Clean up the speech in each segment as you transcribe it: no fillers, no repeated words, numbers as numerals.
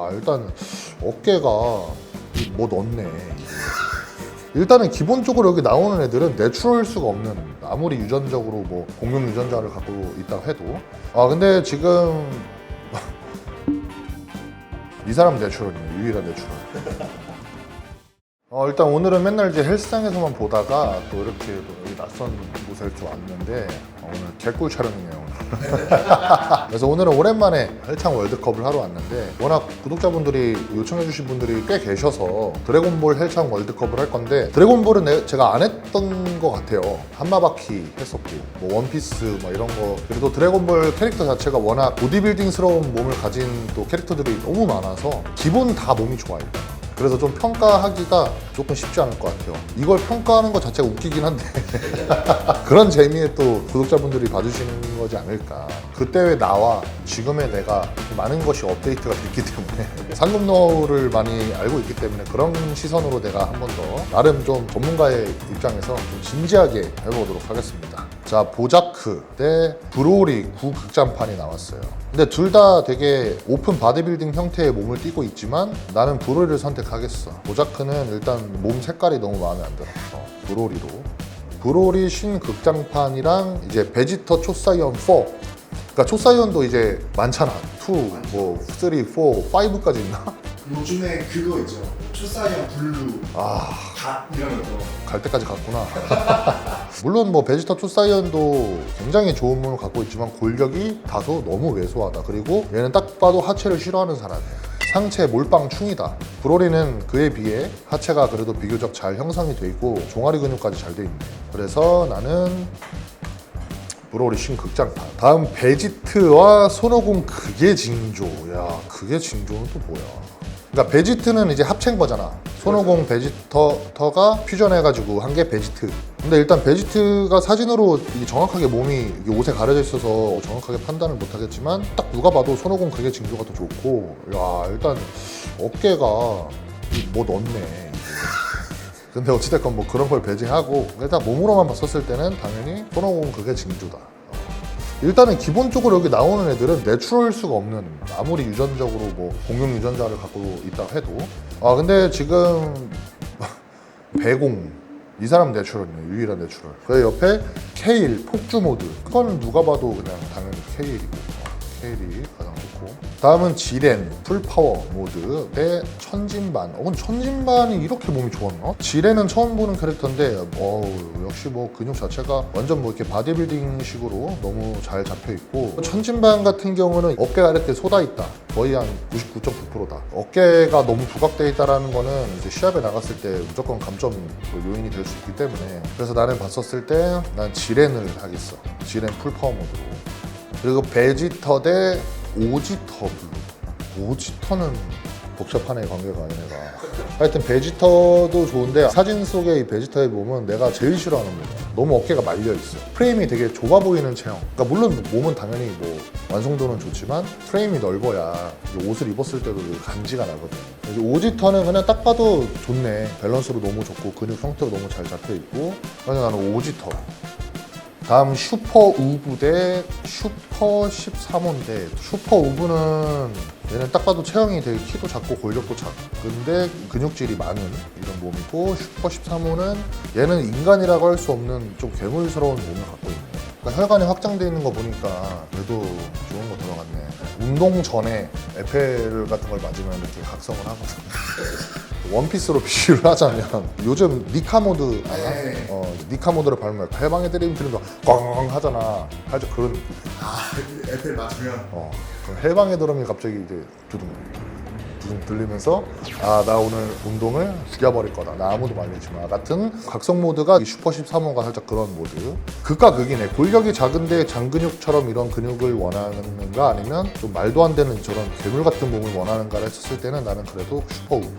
야 일단 어깨가 뭐 넣네. 일단은 기본적으로 여기 나오는 애들은 내추럴 수가 없는, 아무리 유전적으로 뭐 공룡 유전자를 갖고 있다고 해도. 아 근데 지금 이 사람 내추럴이네. 유일한 내추럴. 일단 오늘은 맨날 이제 헬스장에서만 보다가 또 이렇게 또 여기 낯선 곳에 이렇게 왔는데 오늘 개꿀 촬영이네요. 그래서 오늘은 오랜만에 헬창 월드컵을 하러 왔는데 워낙 구독자분들이 요청해주신 분들이 꽤 계셔서 드래곤볼 헬창 월드컵을 할 건데, 드래곤볼은 제가 안 했던 것 같아요. 한마바퀴 했었고 뭐 원피스 뭐 이런 거. 그리고 드래곤볼 캐릭터 자체가 워낙 보디빌딩스러운 몸을 가진 또 캐릭터들이 너무 많아서 기본 다 몸이 좋아요. 그래서 좀 평가하기가 조금 쉽지 않을 것 같아요. 이걸 평가하는 것 자체가 웃기긴 한데 그런 재미에 또 구독자분들이 봐주시는 거지 않을까. 그때 왜 나와 지금의 내가 많은 것이 업데이트가 됐기 때문에 상금 노하우를 많이 알고 있기 때문에 그런 시선으로 내가 한 번 더 나름 좀 전문가의 입장에서 좀 진지하게 해보도록 하겠습니다. 자, 보자크 대 브로리 구극장판이 나왔어요. 근데 둘 다 되게 오픈 바디빌딩 형태의 몸을 띠고 있지만 나는 브로리를 선택하겠어. 보자크는 일단 몸 색깔이 너무 마음에 안 들어. 브로리로. 브로리 신극장판이랑 이제 베지터 초사이언 4. 그러니까 초사이언도 이제 많잖아. 2, 뭐 3, 4, 5까지 있나? 요즘에 그거 있죠. 초사이언 블루, 갓 이런 거. 갈 때까지 갔구나. 물론 뭐 베지터 투사이언도 굉장히 좋은 몸을 갖고 있지만 골격이 다소 너무 왜소하다. 그리고 얘는 딱 봐도 하체를 싫어하는 사람이야. 상체 몰빵충이다. 브로리는 그에 비해 하체가 그래도 비교적 잘 형성이 돼 있고 종아리 근육까지 잘 돼 있네. 그래서 나는 브로리 신극장판. 다음 베지트와 손오공 극의 징조. 야, 극의 징조는 또 뭐야? 그러니까 베지트는 이제 합체인 거잖아. 손오공 베지터가 퓨전해가지고 한 게 베지트. 근데 일단 베지트가 사진으로 이게 정확하게 몸이 이게 옷에 가려져 있어서 정확하게 판단을 못 하겠지만 딱 누가 봐도 손오공 극의 징조가 더 좋고. 야 일단 어깨가 뭐 넣네. 근데 어찌됐건 뭐 그런 걸 배제하고 일단 몸으로만 봤었을 때는 당연히 손오공 극의 징조다. 일단은 기본적으로 여기 나오는 애들은 내추럴 수가 없는, 아무리 유전적으로 뭐 공룡 유전자를 갖고 있다고 해도. 근데 지금 배공 이 사람 내추럴이네. 유일한 내추럴. 그 옆에 케일 폭주 모드, 그거는 누가 봐도 그냥 당연히 케일이고. 케일이 가장 좋고, 다음은 지렌 풀파워 모드 대 천진반. 근데 천진반이 이렇게 몸이 좋았나? 지렌은 처음 보는 캐릭터인데 역시 뭐 근육 자체가 완전 뭐 이렇게 바디빌딩 식으로 너무 잘 잡혀 있고, 천진반 같은 경우는 어깨가 이렇게 쏟아 있다. 거의 한 99.9%다. 어깨가 너무 부각돼 있다라는 거는 이제 시합에 나갔을 때 무조건 감점 요인이 될 수 있기 때문에, 그래서 나는 봤었을 때 난 지렌을 하겠어. 지렌 풀파워 모드로. 그리고 베지터 대 오지터 블루. 오지터는 복잡하네, 관계가 얘네가. 하여튼 베지터도 좋은데 사진 속의 이 베지터의 몸은 내가 제일 싫어하는 몸이야. 너무 어깨가 말려있어. 프레임이 되게 좁아 보이는 체형. 그러니까 물론 몸은 당연히 뭐 완성도는 좋지만 프레임이 넓어야 옷을 입었을 때도 간지가 나거든. 오지터는 그냥 딱 봐도 좋네. 밸런스도 너무 좋고 근육 형태도 너무 잘 잡혀있고. 그래서 나는 오지터. 다음 슈퍼 우브 대 슈퍼 13호인데, 슈퍼 우브는 얘는 딱 봐도 체형이 되게 키도 작고 골격도 작은데 근육질이 많은 이런 몸이고, 슈퍼 13호는 얘는 인간이라고 할 수 없는 좀 괴물스러운 몸을 갖고 있네. 그러니까 혈관이 확장되어 있는 거 보니까 그래도 좋은 거 들어갔네. 운동 전에 에펠 같은 걸 맞으면 이렇게 각성을 하거든. 원피스로 비유를 하자면 요즘 니카 모드 알아? 네. 니카 모드를 밟으면 해방의 드림 들으면 꽝 하잖아. 살짝 그런 느낌. 에펠 맞으면 그럼 해방의 드럼이 갑자기 이제 두둥 들리면서 나 오늘 운동을 죽여버릴 거다. 나 아무도 말리지 마. 같은 각성 모드가 이 슈퍼 13호가 살짝 그런 모드. 극과 극이네. 골격이 작은데 장근육처럼 이런 근육을 원하는가, 아니면 좀 말도 안 되는 저런 괴물 같은 몸을 원하는가를 했을 때는 나는 그래도 슈퍼 우브.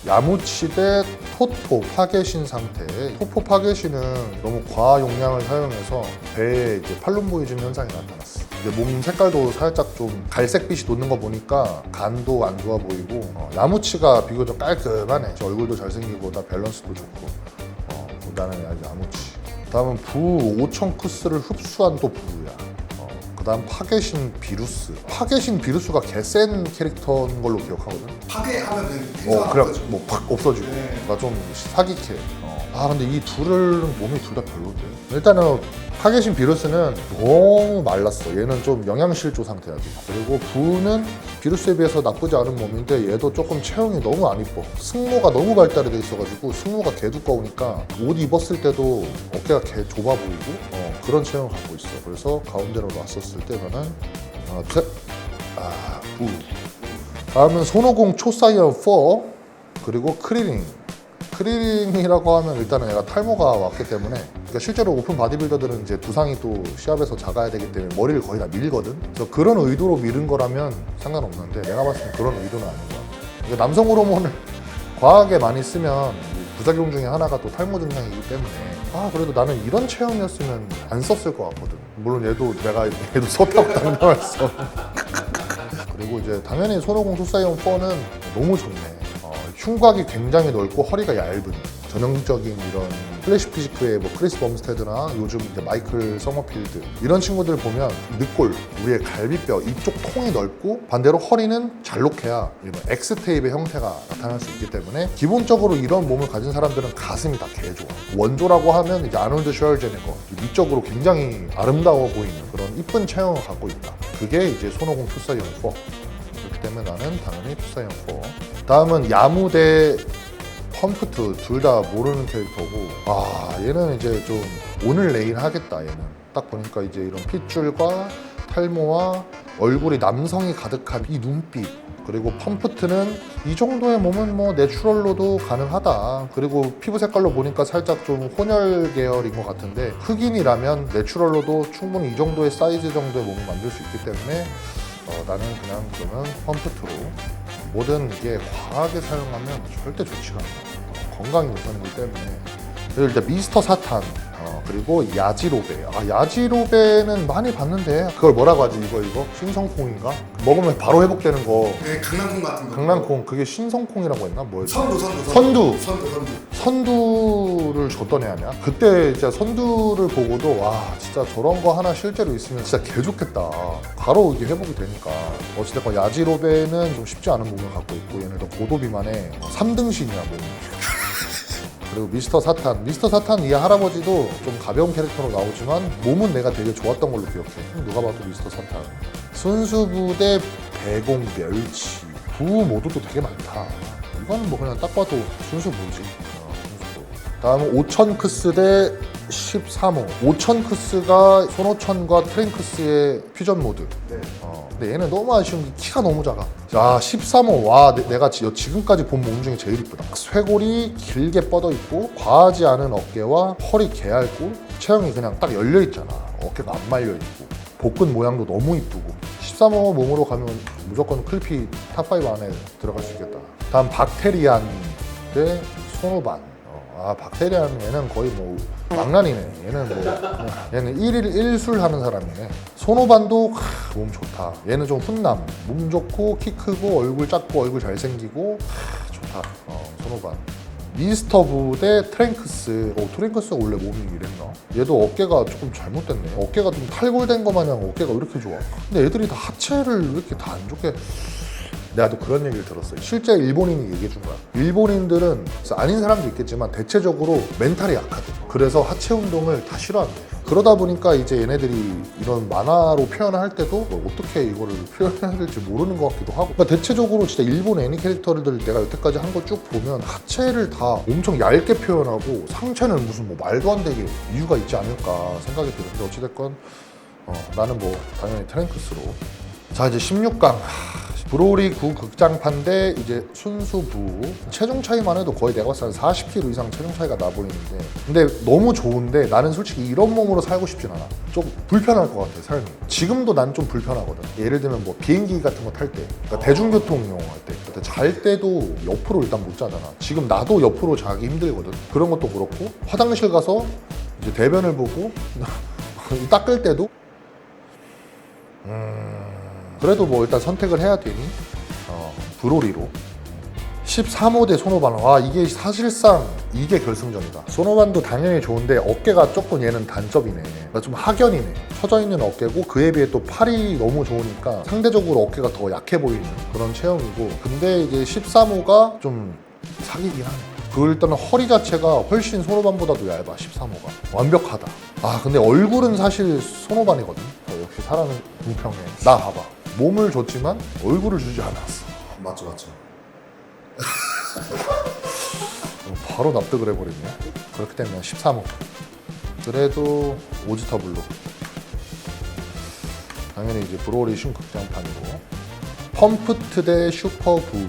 야무치 대 토토 파게신 상태. 토포 파게신은 너무 과용량을 사용해서 배에 이제 팔룸보이즘 현상이 나타났어. 이제 몸 색깔도 살짝 좀 갈색빛이 돋는 거 보니까 간도 안 좋아 보이고, 야무치가 비교적 깔끔하네. 얼굴도 잘생기고 다 밸런스도 좋고. 나는 야무치. 다음은 부 5천 쿠스를 흡수한 또 부야. 그 다음 파괴신 비루스. 파괴신 비루스가 개센 캐릭터인 걸로 기억하거든. 파괴하면 그냥 그래 거죠. 뭐 팍 없어지고. 네. 그러니까 좀 사기캐. 근데 이 둘은 몸이 둘 다 별로인데. 일단은 파괴신 비루스는 너무 말랐어. 얘는 좀 영양실조 상태야. 그리고 부는 비루스에 비해서 나쁘지 않은 몸인데 얘도 조금 체형이 너무 안 이뻐. 승모가 너무 발달이 돼 있어가지고 승모가 개 두꺼우니까 옷 입었을 때도 어깨가 개 좁아 보이고 그런 체형을 갖고 있어. 그래서 가운데로 놨었을 때 나는 하나 둘 셋. 부. 다음은 손오공 초사이언 4 그리고 크리링. 크리링이라고 하면 일단은 얘가 탈모가 왔기 때문에, 그러니까 실제로 오픈 바디빌더들은 이제 두상이 또 시합에서 작아야 되기 때문에 머리를 거의 다 밀거든. 그래서 그런 의도로 밀은 거라면 상관없는데 내가 봤을 때 그런 의도는 아닌 거야. 그러니까 남성 호르몬을 과하게 많이 쓰면 부작용 중에 하나가 또 탈모 증상이기 때문에 그래도 나는 이런 체형이었으면 안 썼을 것 같거든. 물론 얘도 썼다고 당당했어. 그리고 이제 당연히 손오공 투사이온 4는 너무 좋네. 흉곽이 굉장히 넓고 허리가 얇은 전형적인 이런 플래시 피지크의 뭐 크리스 범스테드나 요즘 이제 마이클 서머필드 이런 친구들 보면 늑골, 우리의 갈비뼈 이쪽 통이 넓고 반대로 허리는 잘록해야 X테이프의 형태가 나타날 수 있기 때문에 기본적으로 이런 몸을 가진 사람들은 가슴이 다 개좋아. 원조라고 하면 이제 아놀드 슈왈제네거, 미적으로 굉장히 아름다워 보이는 그런 이쁜 체형을 갖고 있다. 그게 이제 손오공 투사이온 4. 그렇기 때문에 나는 당연히 투사이온 4. 다음은 야무 대 펌프트, 둘 다 모르는 캐릭터고, 얘는 이제 좀 오늘 내일 하겠다. 얘는 딱 보니까 이제 이런 핏줄과 탈모와 얼굴이 남성이 가득한 이 눈빛, 그리고 펌프트는 이 정도의 몸은 뭐 내추럴로도 가능하다. 그리고 피부 색깔로 보니까 살짝 좀 혼혈 계열인 것 같은데, 흑인이라면 내추럴로도 충분히 이 정도의 사이즈 정도의 몸을 만들 수 있기 때문에 나는 그냥 그러면 펌프트로. 뭐든 이게 과하게 사용하면 절대 좋지가 않아. 건강이 우선이기 때문에. 그리고 일단 미스터 사탄, 그리고 야지로베. 야지로베는 많이 봤는데 그걸 뭐라고 하지? 이거 신성콩인가? 먹으면 바로 회복되는 거. 네, 강낭콩 같은 거. 강낭콩. 그게 신성콩이라고 했나? 뭐였지? 선두. 선두를 줬던 애 아니야? 그때 진짜 선두를 보고도 진짜 저런 거 하나 실제로 있으면 진짜 개 좋겠다. 바로 이게 회복이 되니까. 어찌됐건 야지로베는 좀 쉽지 않은 몸을 갖고 있고, 얘는 더 고도비만의 3등신이야 몸이. 그리고 미스터 사탄 이 할아버지도 좀 가벼운 캐릭터로 나오지만 몸은 내가 되게 좋았던 걸로 기억해. 누가 봐도 미스터 사탄. 순수부 대 배공 멸치. 부 모드도 되게 많다. 이거는 뭐 그냥 딱 봐도 순수부지. 순수부. 다음은 오천크스 대 13호. 오천크스가 손오천과 트랭크스의 퓨전 모드. 네. 근데 얘는 너무 아쉬운 게 키가 너무 작아. 13호. 내가 지금까지 본 몸 중에 제일 이쁘다. 쇄골이 길게 뻗어 있고 과하지 않은 어깨와 허리 개얇고 체형이 그냥 딱 열려 있잖아. 어깨가 안 말려 있고 복근 모양도 너무 이쁘고. 13호 몸으로 가면 무조건 클피 탑5 안에 들어갈 수 있겠다. 다음 박테리안 대 손오반. 박테리안 얘는 거의 뭐 망난이네. 얘는 1일 1술 하는 사람이네. 손오반도 몸 좋다. 얘는 좀 훈남. 몸 좋고 키 크고 얼굴 작고 얼굴 잘생기고 좋다. 손오반. 미스터 부 대 트랭크스. 트랭크스가 원래 몸이 이랬나? 얘도 어깨가 조금 잘못됐네. 어깨가 좀 탈골된 거 마냥 어깨가 왜 이렇게 좋아? 근데 애들이 다 하체를 왜 이렇게 다 안 좋게. 내가 또 그런 얘기를 들었어요. 실제 일본인이 얘기해 준 거야. 일본인들은 아닌 사람도 있겠지만 대체적으로 멘탈이 약하대. 그래서 하체 운동을 다 싫어한대. 그러다 보니까 이제 얘네들이 이런 만화로 표현을 할 때도 어떻게 이거를 표현해야 될지 모르는 것 같기도 하고. 그러니까 대체적으로 진짜 일본 애니 캐릭터들 내가 여태까지 한 거 쭉 보면 하체를 다 엄청 얇게 표현하고 상체는 무슨 뭐 말도 안 되게 이유가 있지 않을까 생각이 드는데, 어찌됐건 나는 뭐 당연히 트랭크스로. 자, 이제 16강. 브로리 9 극장판 대 이제 순수부. 체중 차이만 해도 거의 내가 봤을 때 40kg 이상 체중 차이가 나 보이는데, 근데 너무 좋은데 나는 솔직히 이런 몸으로 살고 싶진 않아. 좀 불편할 것 같아, 삶이. 지금도 난 좀 불편하거든. 예를 들면 뭐 비행기 같은 거 탈 때, 그러니까 대중교통 이용할 때, 그때 잘 때도 옆으로 일단 못 자잖아. 지금 나도 옆으로 자기 힘들거든. 그런 것도 그렇고, 화장실 가서 이제 대변을 보고 닦을 때도 그래도 뭐 일단 선택을 해야 되니 브로리로. 13호 대 소노반. 와, 이게 사실상 이게 결승전이다. 소노반도 당연히 좋은데 어깨가 조금 얘는 단점이네. 그러니까 좀 하견이네. 처져 있는 어깨고 그에 비해 또 팔이 너무 좋으니까 상대적으로 어깨가 더 약해 보이는 그런 체형이고, 근데 이제 13호가 좀 사기긴 하네. 그 일단은 허리 자체가 훨씬 소노반보다도 얇아. 13호가 완벽하다. 아, 근데 얼굴은 사실 소노반이거든. 역시 사람은 공평해. 나 봐봐, 몸을 줬지만 얼굴을 주지 않았어. 맞죠, 맞죠. 바로 납득을 해버리네. 그렇기 때문에 13호. 그래도 오지터 블루. 당연히 이제 브로리 신극장판이고, 펌프트 대 슈퍼 부.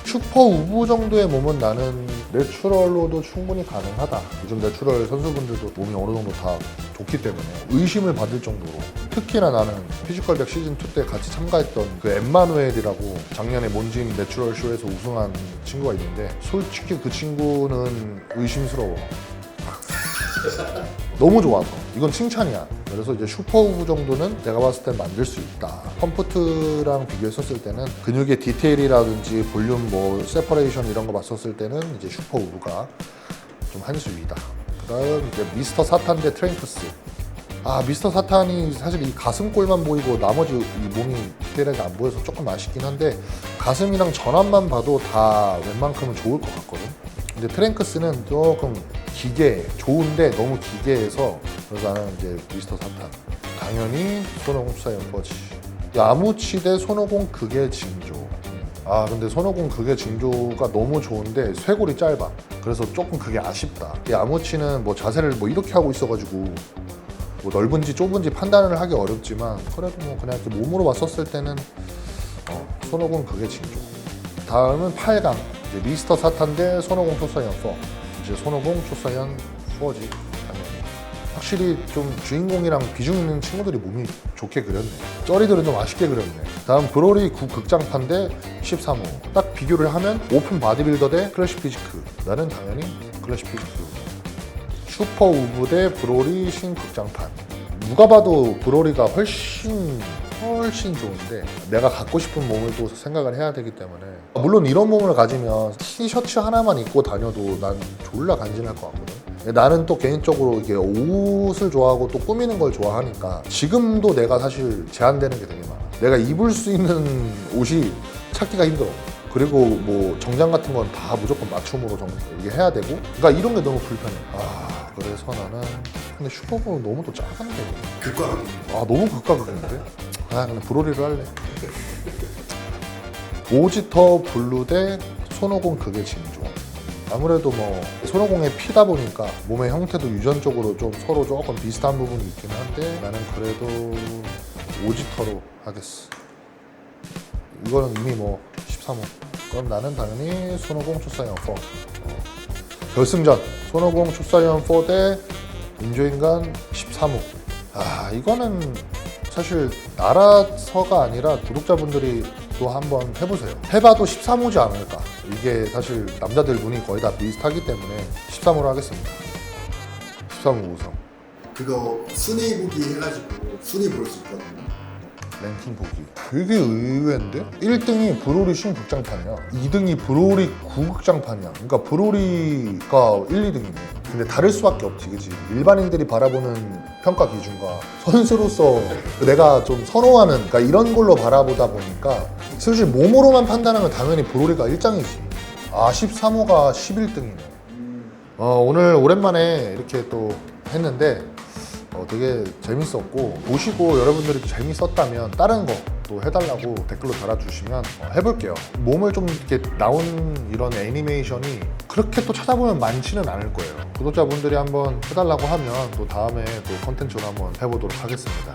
슈퍼 우부 정도의 몸은 나는 내추럴로도 충분히 가능하다. 요즘 내추럴 선수분들도 몸이 어느 정도 다 좋기 때문에 의심을 받을 정도로. 특히나 나는 피지컬백 시즌2 때 같이 참가했던 그 엠마누엘이라고 작년에 몬짐 내추럴 쇼에서 우승한 친구가 있는데, 솔직히 그 친구는 의심스러워. 너무 좋아서. 이건 칭찬이야. 그래서 이제 슈퍼 우브 정도는 내가 봤을 땐 만들 수 있다. 펌프트랑 비교했었을 때는 근육의 디테일이라든지 볼륨 뭐 세퍼레이션 이런 거 봤었을 때는 이제 슈퍼 우브가 좀 한 수 위다. 그다음 이제 미스터 사탄 대 트랭크스. 아, 미스터 사탄이 사실 이 가슴골만 보이고 나머지 이 몸이 디테일하게 안 보여서 조금 아쉽긴 한데, 가슴이랑 전완만 봐도 다 웬만큼은 좋을 것 같거든. 근데 트랭크스는 조금 기계, 좋은데 너무 기계해서, 그래서 나는 이제 미스터 사탄. 당연히 손오공 투사연 거지. 야무치 대 손오공 극의 징조. 아, 근데 손오공 극의 징조가 너무 좋은데 쇄골이 짧아. 그래서 조금 그게 아쉽다. 야무치는 뭐 자세를 뭐 이렇게 하고 있어가지고 뭐 넓은지 좁은지 판단을 하기 어렵지만, 그래도 뭐 그냥 이렇게 몸으로 봤었을 때는 손오공 극의 징조. 다음은 8강. 이제 미스터 사탄 대 손오공 초사연 4. 이제 손오공 초사연 4지 당연히. 확실히 좀 주인공이랑 비중 있는 친구들이 몸이 좋게 그렸네. 쩌리들은 좀 아쉽게 그렸네. 다음 브로리 극장판 대 13호. 딱 비교를 하면 오픈 바디빌더 대 클래식 피지크. 나는 당연히 클래식 피지크. 슈퍼 우브 대 브로리 신극장판. 누가 봐도 브로리가 훨씬 좋은데 내가 갖고 싶은 몸을 또 생각을 해야 되기 때문에, 물론 이런 몸을 가지면 티셔츠 하나만 입고 다녀도 난 졸라 간지날 것 같거든. 나는 또 개인적으로 이게 옷을 좋아하고 또 꾸미는 걸 좋아하니까 지금도 내가 사실 제한되는 게 되게 많아. 내가 입을 수 있는 옷이 찾기가 힘들어. 그리고 뭐 정장 같은 건 다 무조건 맞춤으로 이게 해야 되고, 그러니까 이런 게 너무 불편해. 아, 그래서 나는 근데 슈퍼볼 너무 또 작은데. 극과 극. 아, 너무 극과 극인데? 아, 그냥 브로리를 할래. 오지터 블루 대 손오공 극의 징조. 아무래도 뭐 손오공의 피다 보니까 몸의 형태도 유전적으로 좀 서로 조금 비슷한 부분이 있긴 한데, 나는 그래도 오지터로 하겠어. 이거는 이미 뭐 13호. 그럼 나는 당연히 손오공 초사연 4. 결승전 손오공 초사연 4 대 인조인간 13호. 아, 이거는 사실 알아서가 아니라 구독자분들이 또 한번 해보세요. 해봐도 13호지 않을까. 이게 사실 남자들 눈이 거의 다 비슷하기 때문에 13호로 하겠습니다. 13호 우승. 그거 순위 보기 해가지고 순위 볼 수 있거든요. 랭킹 보기. 되게 의외인데? 1등이 브로리 신극장판이야. 2등이 브로리 구극장판이야. 그러니까 브로리가 1, 2등이네. 근데 다를 수밖에 없지, 그치? 일반인들이 바라보는 평가 기준과 선수로서 내가 좀 선호하는, 그러니까 이런 걸로 바라보다 보니까 사실 몸으로만 판단하면 당연히 브로리가 1장이지. 아, 13호가 11등이네. 오늘 오랜만에 이렇게 또 했는데 되게 재밌었고, 보시고 여러분들이 재밌었다면 다른 거 또 해달라고 댓글로 달아주시면 해볼게요. 몸을 좀 이렇게 나온 이런 애니메이션이 그렇게 또 찾아보면 많지는 않을 거예요. 구독자분들이 한번 해달라고 하면 또 다음에 또 컨텐츠로 한번 해보도록 하겠습니다.